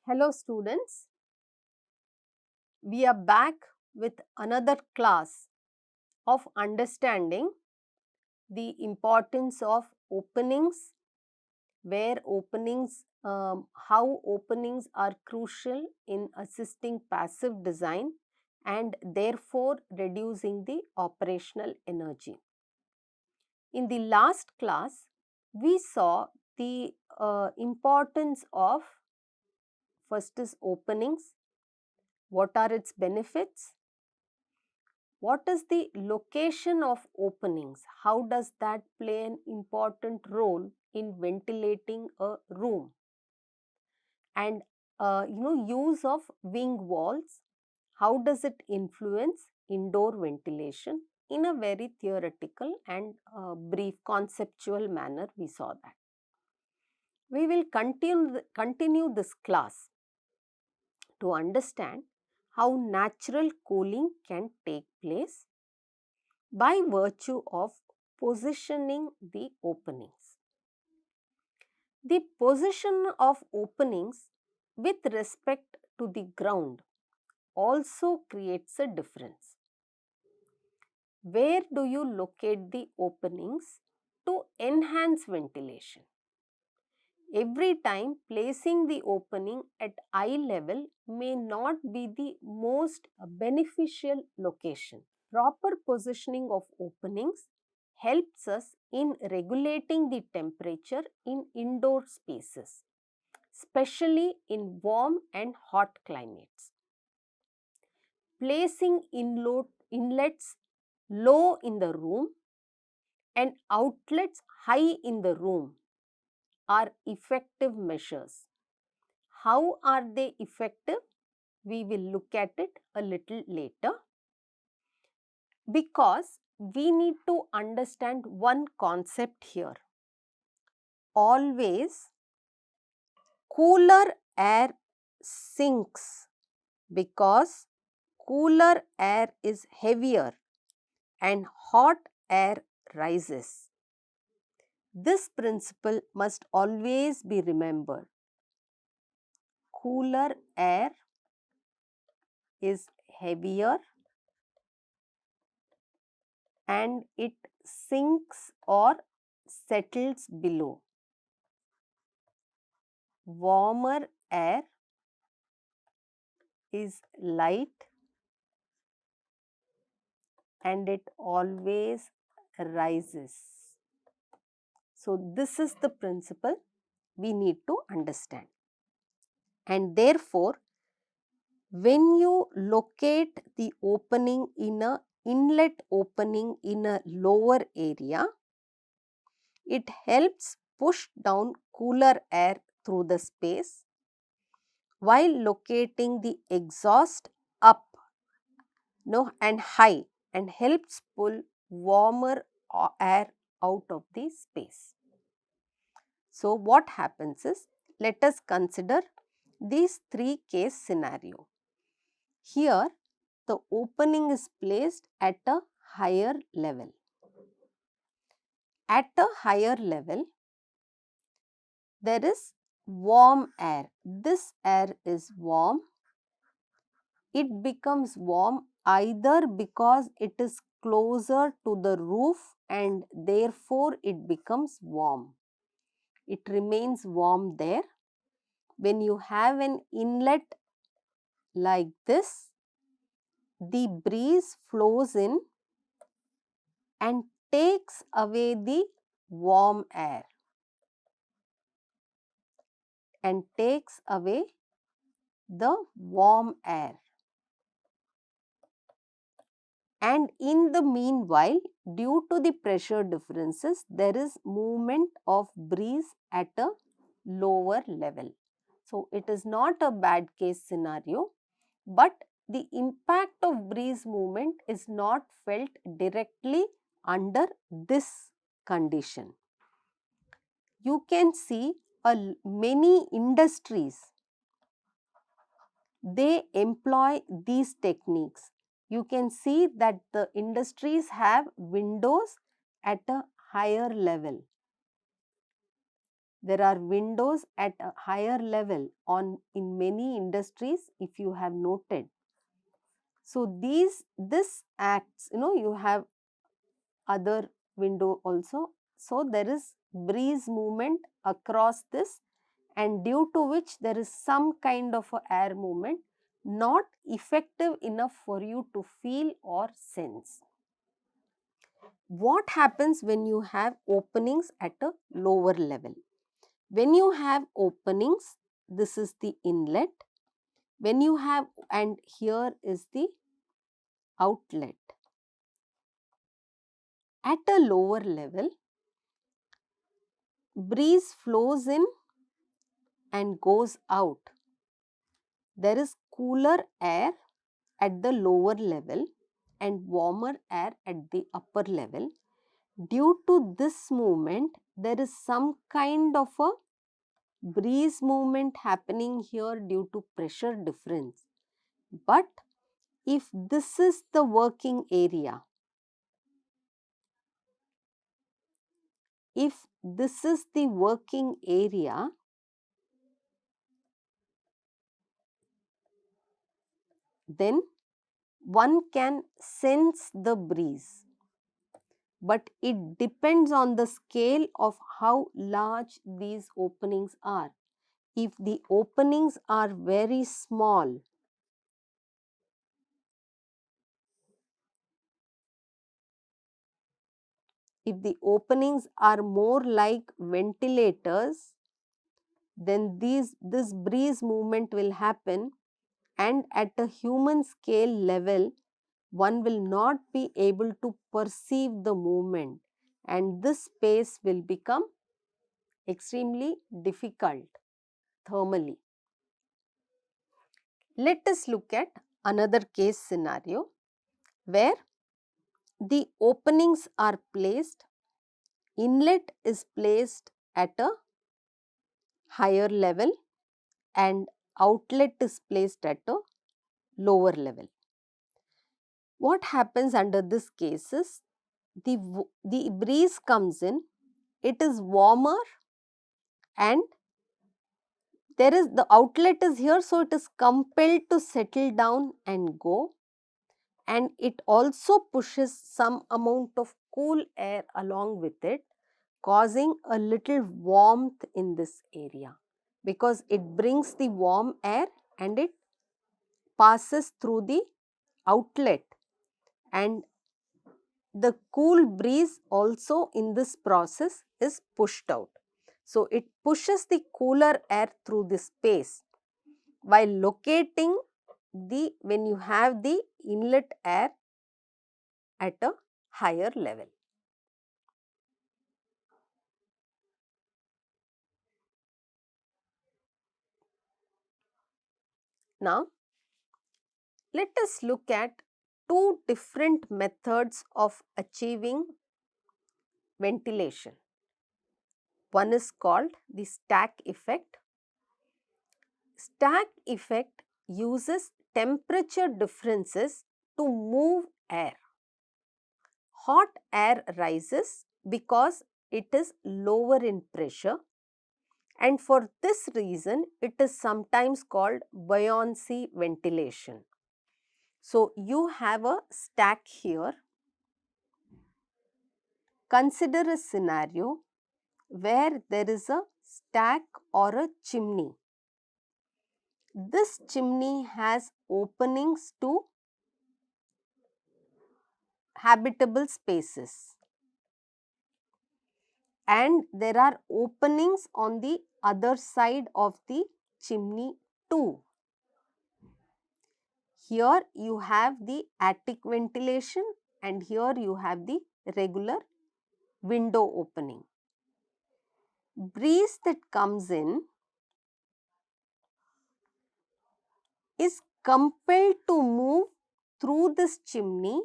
Hello students, we are back with another class of understanding the importance of openings, how openings are crucial in assisting passive design and therefore reducing the operational energy. In the last class, we saw the importance of first is openings. What are its benefits? What is the location of openings? How does that play an important role in ventilating a room? And use of wing walls. How does it influence indoor ventilation? In a very theoretical and brief conceptual manner, we saw that. We will continue this class to understand how natural cooling can take place by virtue of positioning the openings. The position of openings with respect to the ground also creates a difference. Where do you locate the openings to enhance ventilation? Every time placing the opening at eye level may not be the most beneficial location. Proper positioning of openings helps us in regulating the temperature in indoor spaces, especially in warm and hot climates. Placing inlets low in the room and outlets high in the room are effective measures. How are they effective? We will look at it a little later, because we need to understand one concept here. Always cooler air sinks because cooler air is heavier and hot air rises. This principle must always be remembered. Cooler air is heavier and it sinks or settles below. Warmer air is light and it always rises. So, this is the principle we need to understand. And therefore, when you locate the opening in a inlet opening in a lower area, it helps push down cooler air through the space, while locating the exhaust up and high and helps pull warmer air out of the space. So, what happens is, let us consider these three case scenario. Here, the opening is placed at a higher level. At a higher level, there is warm air. This air is warm. It becomes warm either because it is closer to the roof and therefore it becomes warm. It remains warm there. When you have an inlet like this, the breeze flows in and takes away the warm air and takes away the warm air. And in the meanwhile, due to the pressure differences, there is movement of breeze at a lower level. So, it is not a bad case scenario, but the impact of breeze movement is not felt directly under this condition. You can see many industries they employ these techniques. You can see that the industries have windows at a higher level. There are windows at a higher level in many industries, if you have noted. So this acts, you have other window also. So there is breeze movement across this, and due to which there is some kind of a air movement, not effective enough for you to feel or sense. What happens when you have openings at a lower level? When you have openings, this is the inlet. When you have, and here is the outlet. At a lower level, breeze flows in and goes out. There is cooler air at the lower level and warmer air at the upper level. Due to this movement, there is some kind of a breeze movement happening here due to pressure difference. But if this is the working area, then one can sense the breeze. But it depends on the scale of how large these openings are. If the openings are very small, if the openings are more like ventilators, then this breeze movement will happen, and at a human scale level, one will not be able to perceive the movement, and this space will become extremely difficult thermally. Let us look at another case scenario where the openings are placed, inlet is placed at a higher level and outlet is placed at a lower level. What happens under this case is the breeze comes in, it is warmer, and the outlet is here, so it is compelled to settle down and go, and it also pushes some amount of cool air along with it, causing a little warmth in this area, because it brings the warm air and it passes through the outlet, and the cool breeze also in this process is pushed out. So, it pushes the cooler air through the space while locating when you have the inlet air at a higher level. Now, let us look at two different methods of achieving ventilation. One is called the stack effect. Stack effect uses temperature differences to move air. Hot air rises because it is lower in pressure, and for this reason it is sometimes called buoyancy ventilation. So, you have a stack here. Consider a scenario where there is a stack or a chimney. This chimney has openings to habitable spaces, and there are openings on the other side of the chimney too. Here you have the attic ventilation and here you have the regular window opening. Breeze that comes in is compelled to move through this chimney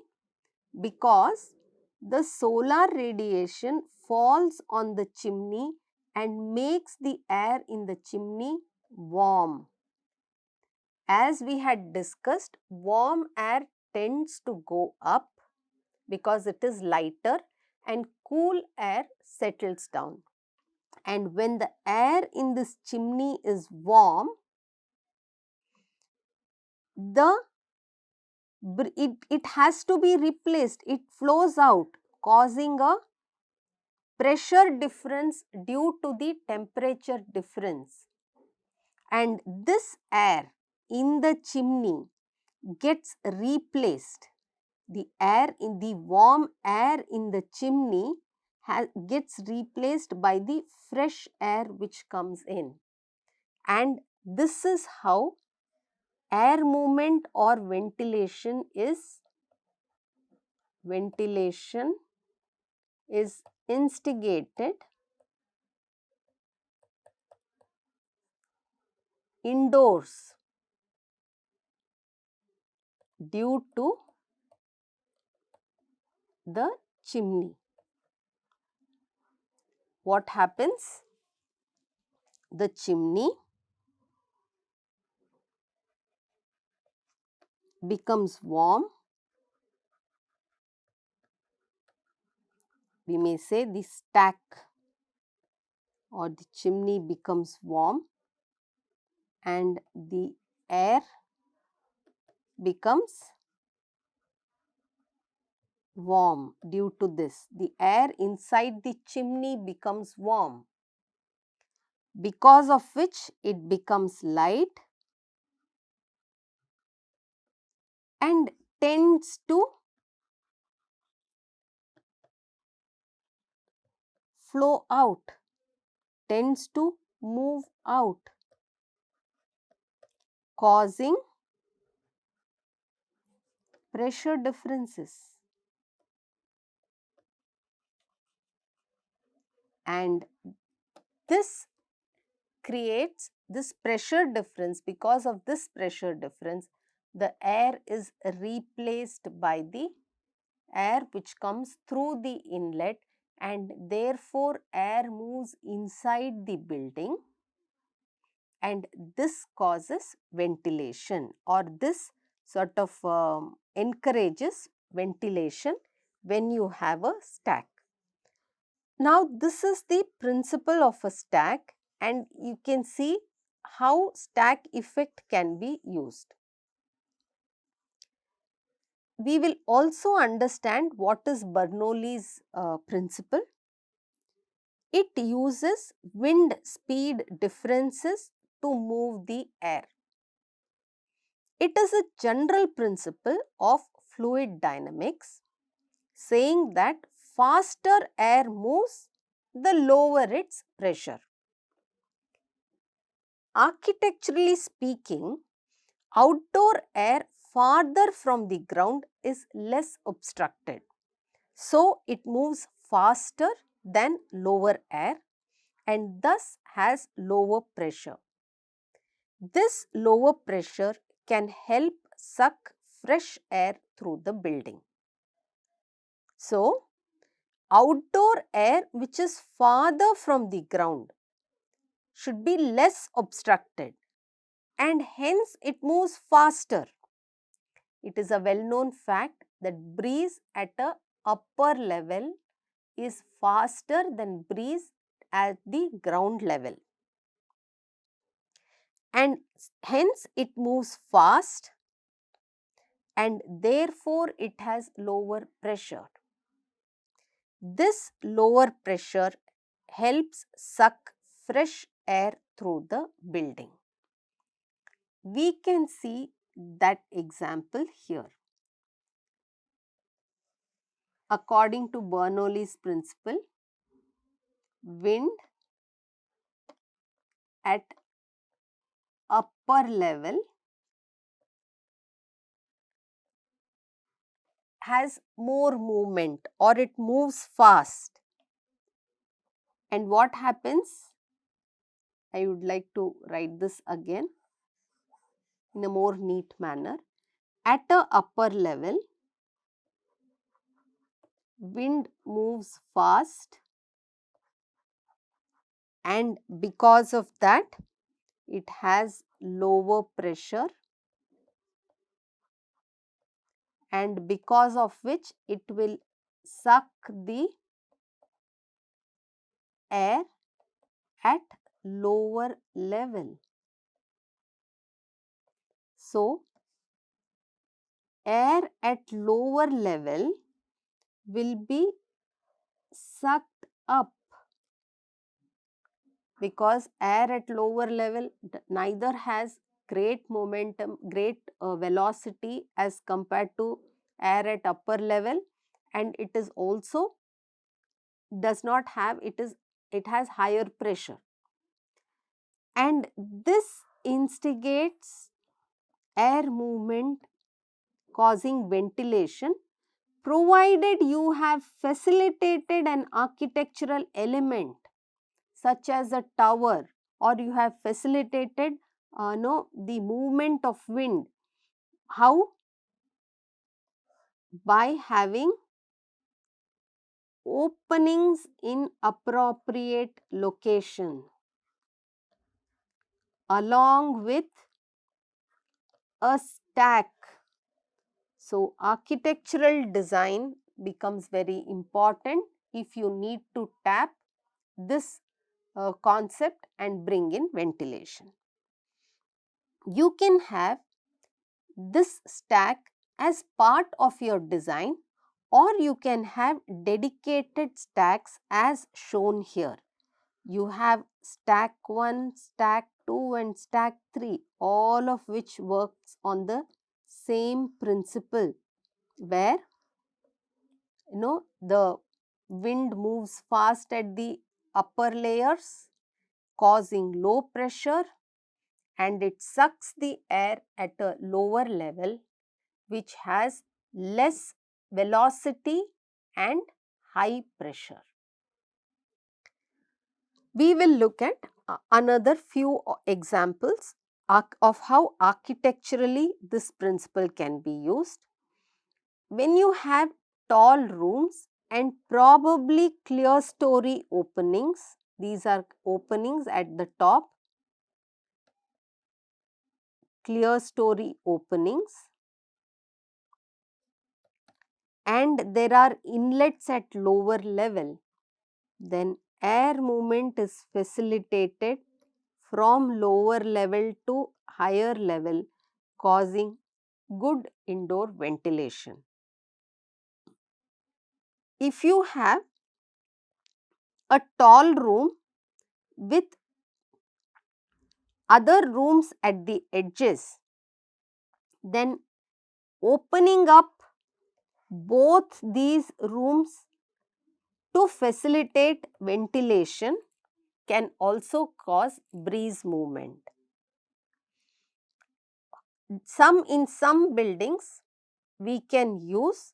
because the solar radiation falls on the chimney and makes the air in the chimney warm. as we had discussed, warm air tends to go up because it is lighter and cool air settles down. And when the air in this chimney is warm, it has to be replaced. It flows out, causing a pressure difference due to the temperature difference. And this air in the chimney gets replaced. The warm air in the chimney gets replaced by the fresh air which comes in. And this is how air movement or ventilation is instigated indoors due to the chimney. What happens? The chimney becomes warm. We may say the stack or the chimney becomes warm and the air becomes warm due to this. The air inside the chimney becomes warm, because of which it becomes light and tends to flow out, tends to move out, causing pressure differences. And this creates this pressure difference. Because of this pressure difference, the air is replaced by the air which comes through the inlet, and therefore air moves inside the building, and this causes ventilation, or this sort of encourages ventilation when you have a stack. Now, this is the principle of a stack, and you can see how stack effect can be used. We will also understand what is Bernoulli's principle. It uses wind speed differences to move the air. It is a general principle of fluid dynamics, saying that faster air moves, the lower its pressure. Architecturally speaking, outdoor air farther from the ground is less obstructed. So, it moves faster than lower air and thus has lower pressure. This lower pressure can help suck fresh air through the building. So, outdoor air which is farther from the ground should be less obstructed and hence it moves faster. It is a well-known fact that breeze at a upper level is faster than breeze at the ground level, and hence it moves fast and therefore it has lower pressure. This lower pressure helps suck fresh air through the building. We can see that example here. According to Bernoulli's principle, wind at upper level has more movement, or it moves fast. And what happens? I would like to write this again in a more neat manner. At a upper level, wind moves fast, and because of that it has lower pressure and because of which it will suck the air at lower level. So, air at lower level will be sucked up because air at lower level neither has great momentum, great velocity as compared to air at upper level, and it is also does not have, it has higher pressure, and this instigates air movement causing ventilation, provided you have facilitated an architectural element such as a tower, or you have facilitated the movement of wind. How? By having openings in appropriate location along with a stack. So, architectural design becomes very important if you need to tap this concept and bring in ventilation. You can have this stack as part of your design, or you can have dedicated stacks as shown here. You have stack 1, stack 2 and stack 3, all of which works on the same principle, where the wind moves fast at the upper layers causing low pressure, and it sucks the air at a lower level which has less velocity and high pressure. We will look at another few examples of how architecturally this principle can be used. When you have tall rooms and probably clear story openings, these are openings at the top, clear story openings, and there are inlets at lower level, then air movement is facilitated from lower level to higher level, causing good indoor ventilation. If you have a tall room with other rooms at the edges, then opening up both these rooms to facilitate ventilation can also cause breeze movement. In some buildings, we can use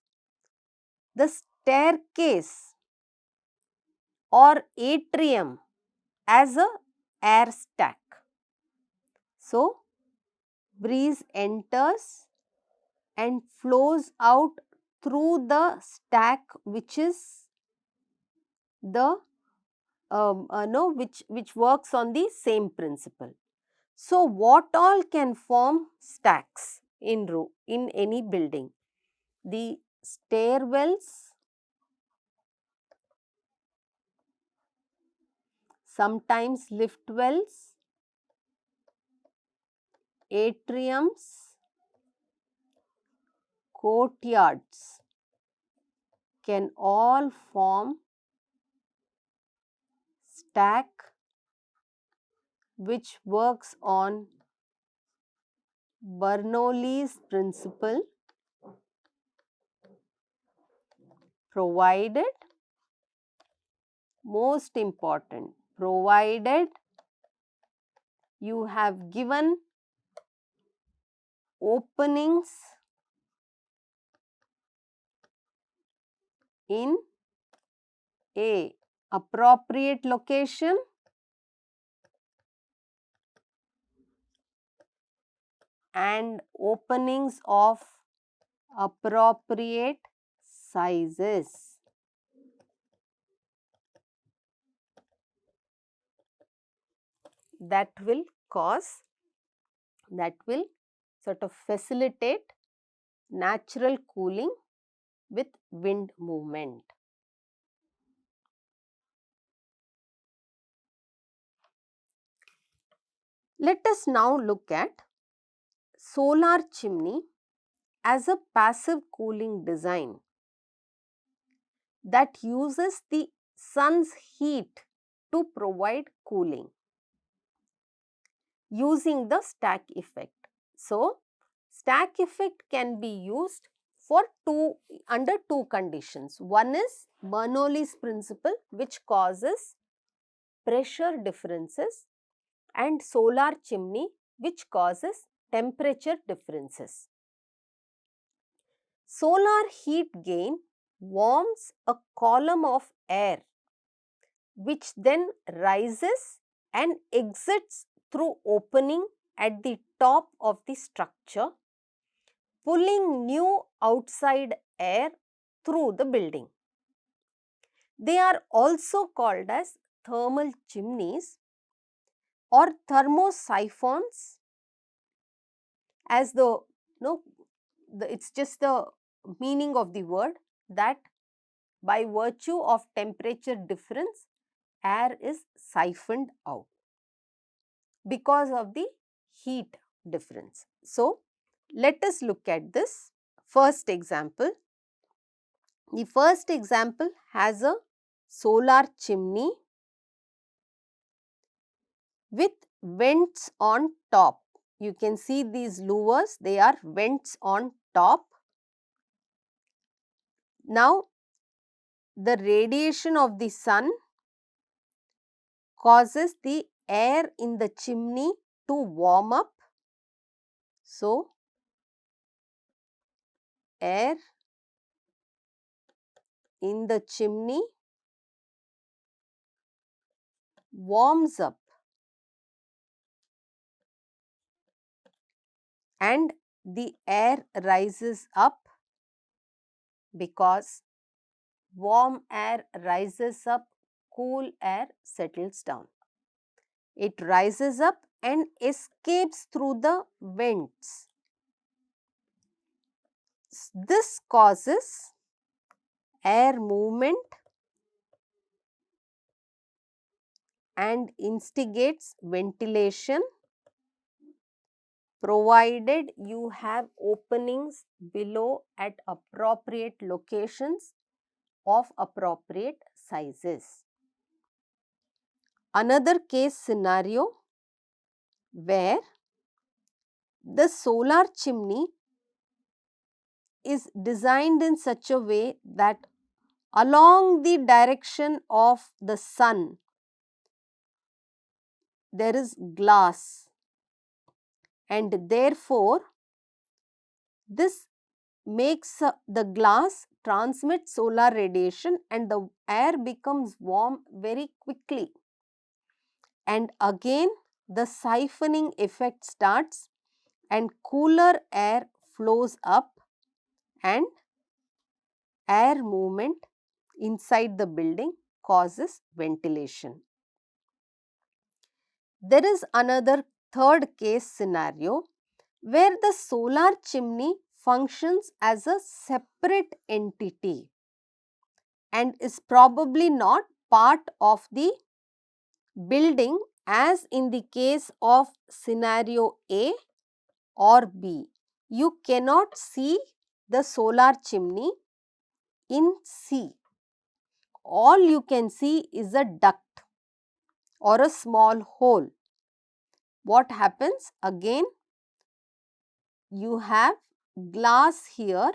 the staircase or atrium as a air stack. So, breeze enters and flows out through the stack, which is the which works on the same principle. So, what all can form stacks in any building? The stairwells, sometimes lift wells, atriums, courtyards can all form stack which works on Bernoulli's principle, provided, most important, provided you have given openings in a appropriate location and openings of appropriate sizes. That will sort of facilitate natural cooling with wind movement. Let us now look at solar chimney as a passive cooling design that uses the sun's heat to provide cooling using the stack effect. So, stack effect can be used for under two conditions. One is Bernoulli's principle, which causes pressure differences, and solar chimney, which causes temperature differences. Solar heat gain warms a column of air, which then rises and exits through opening at the top of the structure, pulling new outside air through the building. They are also called as thermal chimneys or thermosiphons, as it's just the meaning of the word, that by virtue of temperature difference, air is siphoned out because of the heat difference. So, let us look at this first example. The first example has a solar chimney with vents on top. You can see these louvers, they are vents on top. Now, the radiation of the sun causes the air in the chimney to warm up. So, air in the chimney warms up and the air rises up because warm air rises up, cool air settles down. It rises up and escapes through the vents. This causes air movement and instigates ventilation, provided you have openings below at appropriate locations of appropriate sizes. Another case scenario where the solar chimney is designed in such a way that along the direction of the sun there is glass, and therefore this makes the glass transmit solar radiation and the air becomes warm very quickly. And again the siphoning effect starts and cooler air flows up and air movement inside the building causes ventilation. There is another third case scenario where the solar chimney functions as a separate entity and is probably not part of the building, as in the case of scenario A or B. You cannot see the solar chimney in C. All you can see is a duct or a small hole. What happens? Again, you have glass here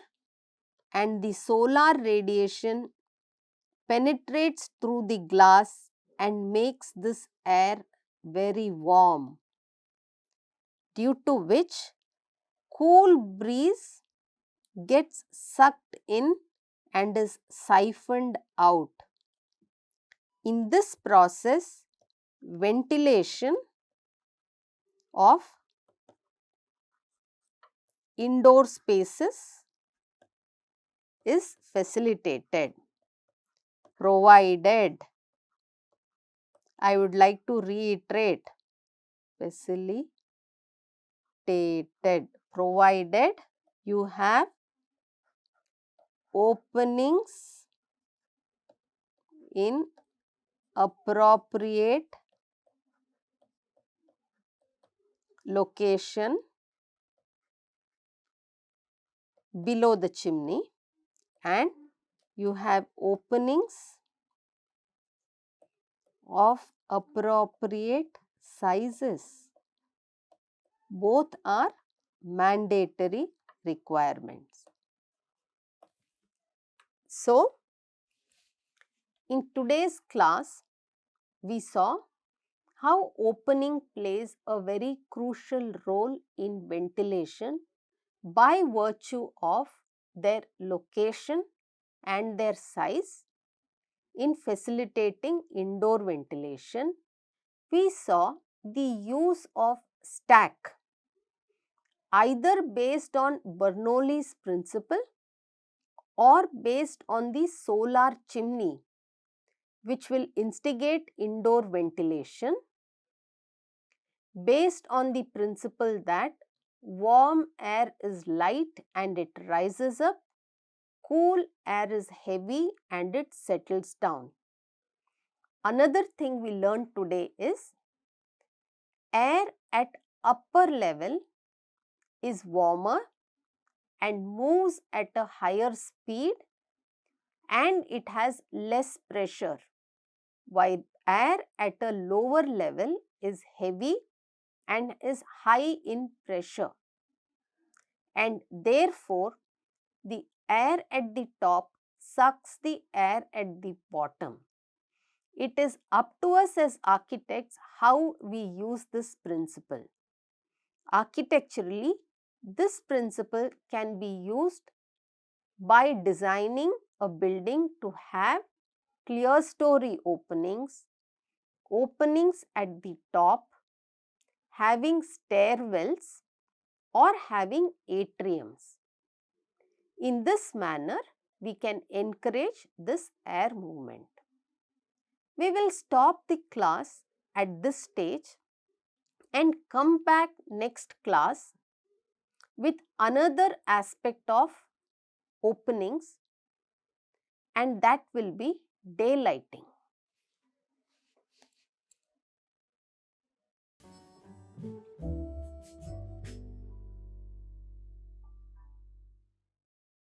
and the solar radiation penetrates through the glass and makes this air very warm, due to which cool breeze gets sucked in and is siphoned out. In this process, ventilation of indoor spaces is facilitated, provided, I would like to reiterate, facilitated, provided you have openings in appropriate location below the chimney, and you have openings of appropriate sizes. Both are mandatory requirements. So, in today's class, we saw how opening plays a very crucial role in ventilation by virtue of their location and their size in facilitating indoor ventilation. We saw the use of stack either based on Bernoulli's principle or based on the solar chimney, which will instigate indoor ventilation based on the principle that warm air is light and it rises up, cool air is heavy and it settles down. Another thing we learned today is air at upper level is warmer and moves at a higher speed and it has less pressure, while air at a lower level is heavy and is high in pressure, and therefore the air at the top sucks the air at the bottom. It is up to us as architects how we use this principle. Architecturally, this principle can be used by designing a building to have clerestory openings, openings at the top, having stairwells or having atriums. In this manner, we can encourage this air movement. We will stop the class at this stage and come back next class with another aspect of openings, and that will be daylighting.